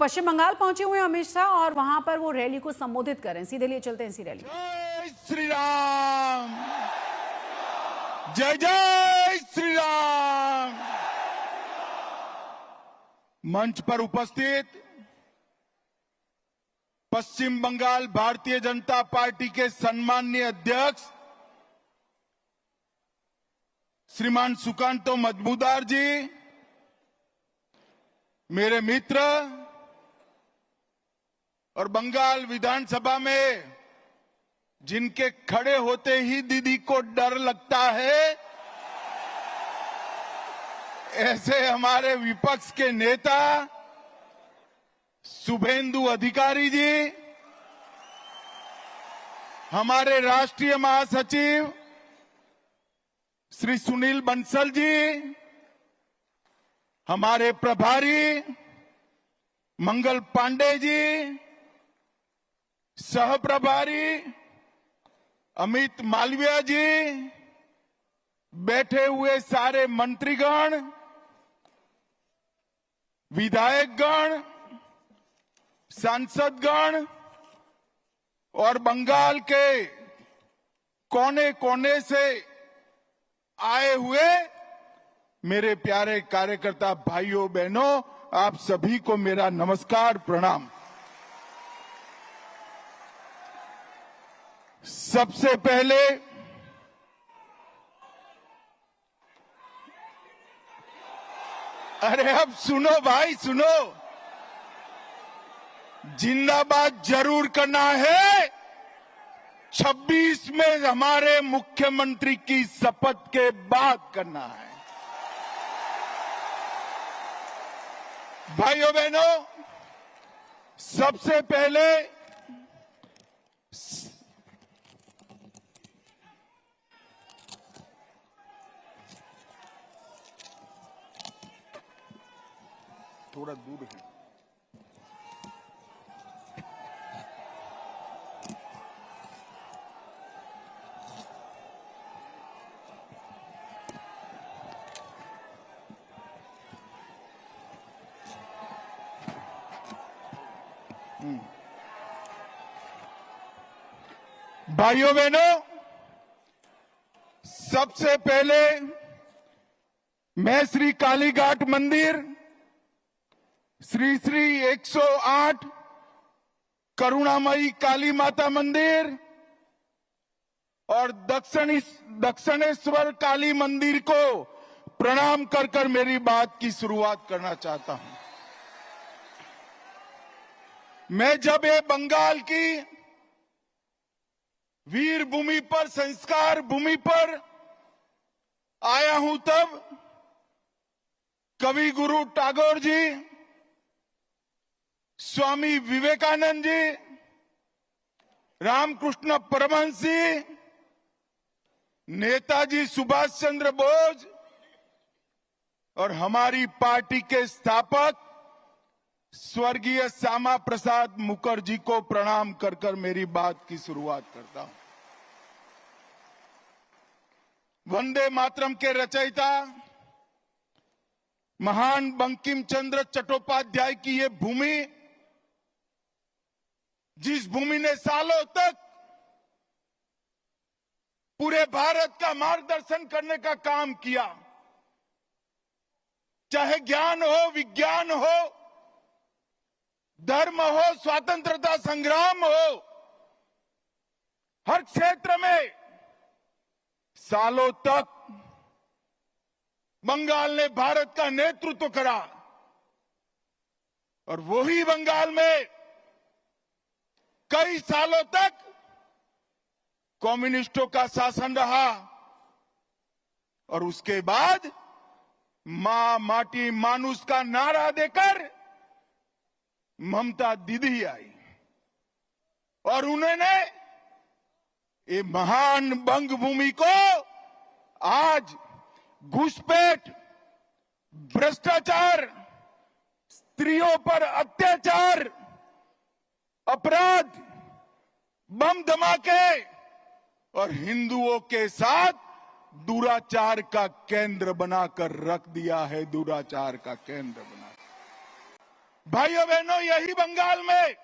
पश्चिम बंगाल पहुंचे हुए अमित शाह और वहां पर वो रैली को संबोधित करें। सीधे लिए चलते हैं इसी रैली। जय श्री राम, जय जय श्री राम। मंच पर उपस्थित पश्चिम बंगाल भारतीय जनता पार्टी के सम्माननीय अध्यक्ष श्रीमान सुकांतो मजमूदार जी, मेरे मित्र और बंगाल विधानसभा में जिनके खड़े होते ही दीदी को डर लगता है, ऐसे हमारे विपक्ष के नेता शुभेंदु अधिकारी जी, हमारे राष्ट्रीय महासचिव श्री सुनील बंसल जी, हमारे प्रभारी मंगल पांडे जी, सह प्रभारी अमित मालविया जी, बैठे हुए सारे मंत्रीगण, विधायकगण, सांसदगण और बंगाल के कोने कोने से आए हुए मेरे प्यारे कार्यकर्ता भाइयों बहनों, आप सभी को मेरा नमस्कार प्रणाम। सबसे पहले अरे अब सुनो भाई सुनो, जिंदाबाद जरूर करना है। 26 में हमारे मुख्यमंत्री की शपथ के बाद करना है। भाइयों बहनों, सबसे पहले थोड़ा दूर है। भाइयों बहनों, सबसे पहले मैं श्री कालीघाट मंदिर, श्री श्री 108 करुणामयी काली माता मंदिर और दक्षिणेश्वर काली मंदिर को प्रणाम कर कर मेरी बात की शुरुआत करना चाहता हूं। मैं जब ये बंगाल की वीर भूमि पर, संस्कार भूमि पर आया हूं, तब कवि गुरु टैगोर जी, स्वामी विवेकानंद जी, रामकृष्ण परमहंस जी, नेताजी सुभाष चंद्र बोस और हमारी पार्टी के स्थापक स्वर्गीय श्यामा प्रसाद मुखर्जी को प्रणाम कर कर मेरी बात की शुरुआत करता हूं। वंदे मातरम के रचयिता महान बंकिम चंद्र चट्टोपाध्याय की ये भूमि, जिस भूमि ने सालों तक पूरे भारत का मार्गदर्शन करने का काम किया, चाहे ज्ञान हो, विज्ञान हो, धर्म हो, स्वतंत्रता संग्राम हो, हर क्षेत्र में सालों तक बंगाल ने भारत का नेतृत्व करा। और वही बंगाल में कई सालों तक कम्युनिस्टों का शासन रहा और उसके बाद मां माटी मानुष का नारा देकर ममता दीदी आई और उन्होंने ये महान बंग भूमि को आज घुसपैठ, भ्रष्टाचार, स्त्रियों पर अत्याचार, अपराध, बम धमाके और हिंदुओं के साथ दुराचार का केंद्र बनाकर रख दिया है, दुराचार का केंद्र बना। भाइयों बहनों, यही बंगाल में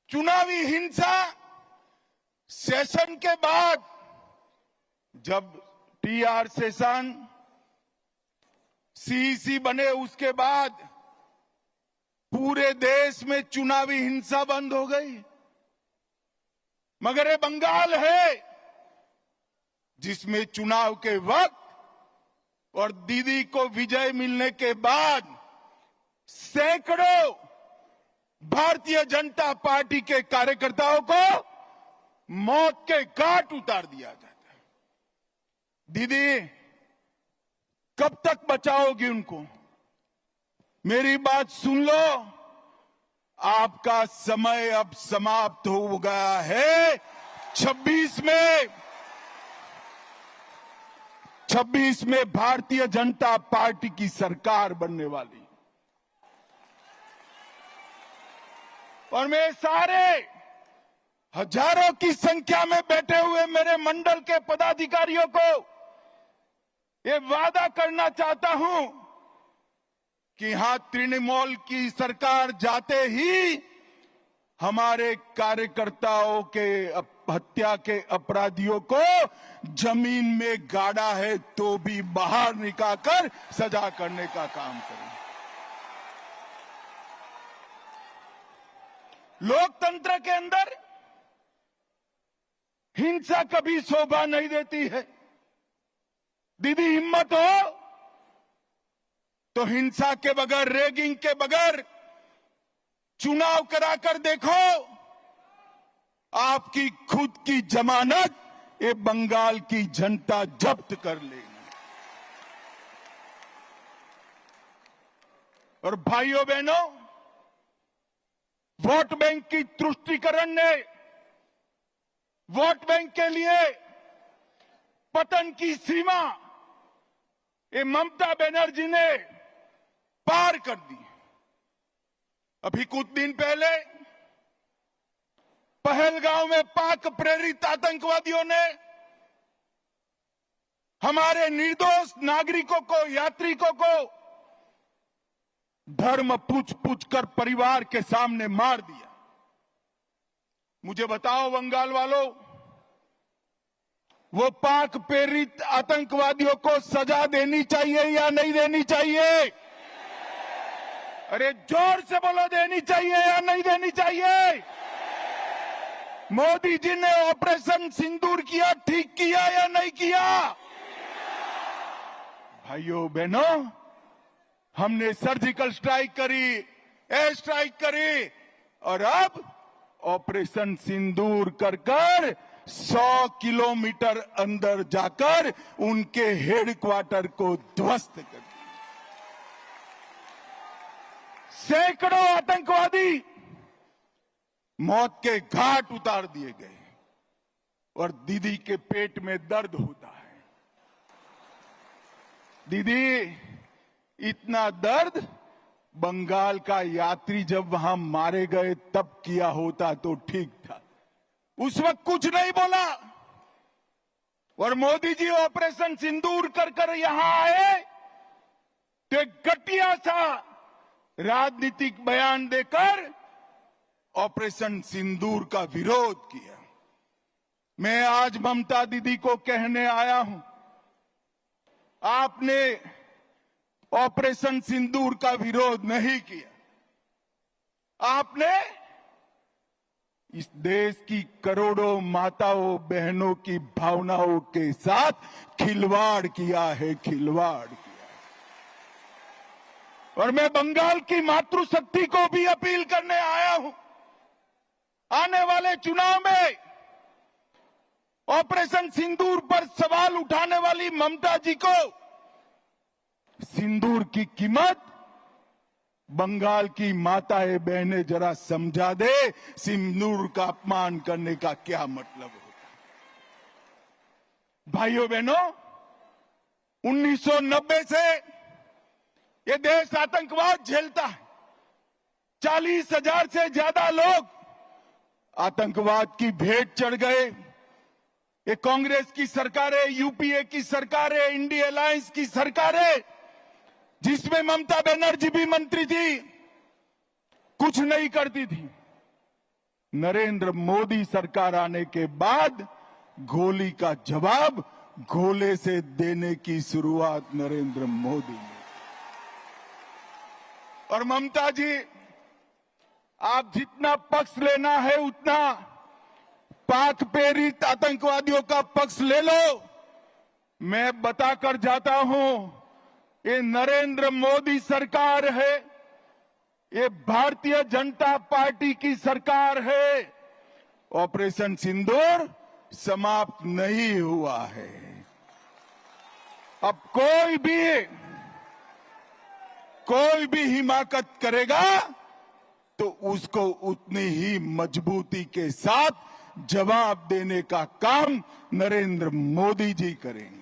चुनावी हिंसा सेशन के बाद, जब टीआर सेशन सीईसी बने, उसके बाद पूरे देश में चुनावी हिंसा बंद हो गई। मगर ये बंगाल है जिसमें चुनाव के वक्त और दीदी को विजय मिलने के बाद सैकड़ों भारतीय जनता पार्टी के कार्यकर्ताओं को मौत के घाट उतार दिया जाता है। दीदी, कब तक बचाओगी उनको? मेरी बात सुन लो, आपका समय अब समाप्त हो गया है। 26 में भारतीय जनता पार्टी की सरकार बनने वाली, और मैं सारे हजारों की संख्या में बैठे हुए मेरे मंडल के पदाधिकारियों को ये वादा करना चाहता हूं कि यहां तृणमूल की सरकार जाते ही हमारे कार्यकर्ताओं के हत्या के अपराधियों को जमीन में गाड़ा है तो भी बाहर निकालकर सजा करने का काम करें। लोकतंत्र के अंदर हिंसा कभी शोभा नहीं देती है। दीदी, हिम्मत हो तो हिंसा के बगैर, रैगिंग के बगैर चुनाव कराकर देखो। आपकी खुद की जमानत ये बंगाल की जनता जब्त कर लेगी। और भाइयों बहनों, वोट बैंक की तुष्टीकरण ने वोट बैंक के लिए पतन की सीमा ये ममता बनर्जी ने पार कर दी। अभी कुछ दिन पहले पहलगांव में पाक प्रेरित आतंकवादियों ने हमारे निर्दोष नागरिकों को, यात्रिकों को धर्म पूछ कर परिवार के सामने मार दिया। मुझे बताओ बंगाल वालों, वो पाक प्रेरित आतंकवादियों को सजा देनी चाहिए या नहीं देनी चाहिए? अरे जोर से बोलो, देनी चाहिए या नहीं देनी चाहिए? मोदी जी ने ऑपरेशन सिंदूर किया, ठीक किया या नहीं किया? भाइयों बहनों, हमने सर्जिकल स्ट्राइक करी, एयर स्ट्राइक करी, और अब ऑपरेशन सिंदूर कर 100 किलोमीटर अंदर जाकर उनके हेडक्वार्टर को ध्वस्त कर दिया। सैकड़ों आतंकवादी मौत के घाट उतार दिए गए, और दीदी के पेट में दर्द होता है। दीदी, इतना दर्द बंगाल का यात्री जब वहां मारे गए तब किया होता तो ठीक था। उस वक्त कुछ नहीं बोला, और मोदी जी ऑपरेशन सिंदूर कर यहां आए तो एक घटिया सा राजनीतिक बयान देकर ऑपरेशन सिंदूर का विरोध किया। मैं आज ममता दीदी को कहने आया हूं, आपने ऑपरेशन सिंदूर का विरोध नहीं किया। आपने इस देश की करोड़ों माताओं बहनों की भावनाओं के साथ खिलवाड़ किया है, खिलवाड़ किया। और मैं बंगाल की मातृशक्ति को भी अपील करने आया हूं, आने वाले चुनाव में ऑपरेशन सिंदूर पर सवाल उठाने वाली ममता जी को सिंदूर की कीमत बंगाल की माताएं बहनें जरा समझा दे, सिंदूर का अपमान करने का क्या मतलब होता है। भाइयों बहनों, 1990 से ये देश आतंकवाद झेलता है। 40,000 से ज्यादा लोग आतंकवाद की भेंट चढ़ गए। ये कांग्रेस की सरकारें, यूपीए की सरकारें, इंडिया अलायंस की सरकारें जिसमें ममता बनर्जी भी मंत्री थी, कुछ नहीं करती थी। नरेंद्र मोदी सरकार आने के बाद गोली का जवाब गोले से देने की शुरुआत नरेंद्र मोदी ने। और ममता जी, आप जितना पक्ष लेना है उतना पाक प्रेरित आतंकवादियों का पक्ष ले लो। मैं बताकर जाता हूं, ये नरेंद्र मोदी सरकार है, ये भारतीय जनता पार्टी की सरकार है। ऑपरेशन सिंदूर समाप्त नहीं हुआ है। अब कोई भी हिमाकत करेगा तो उसको उतनी ही मजबूती के साथ जवाब देने का काम नरेंद्र मोदी जी करेंगे।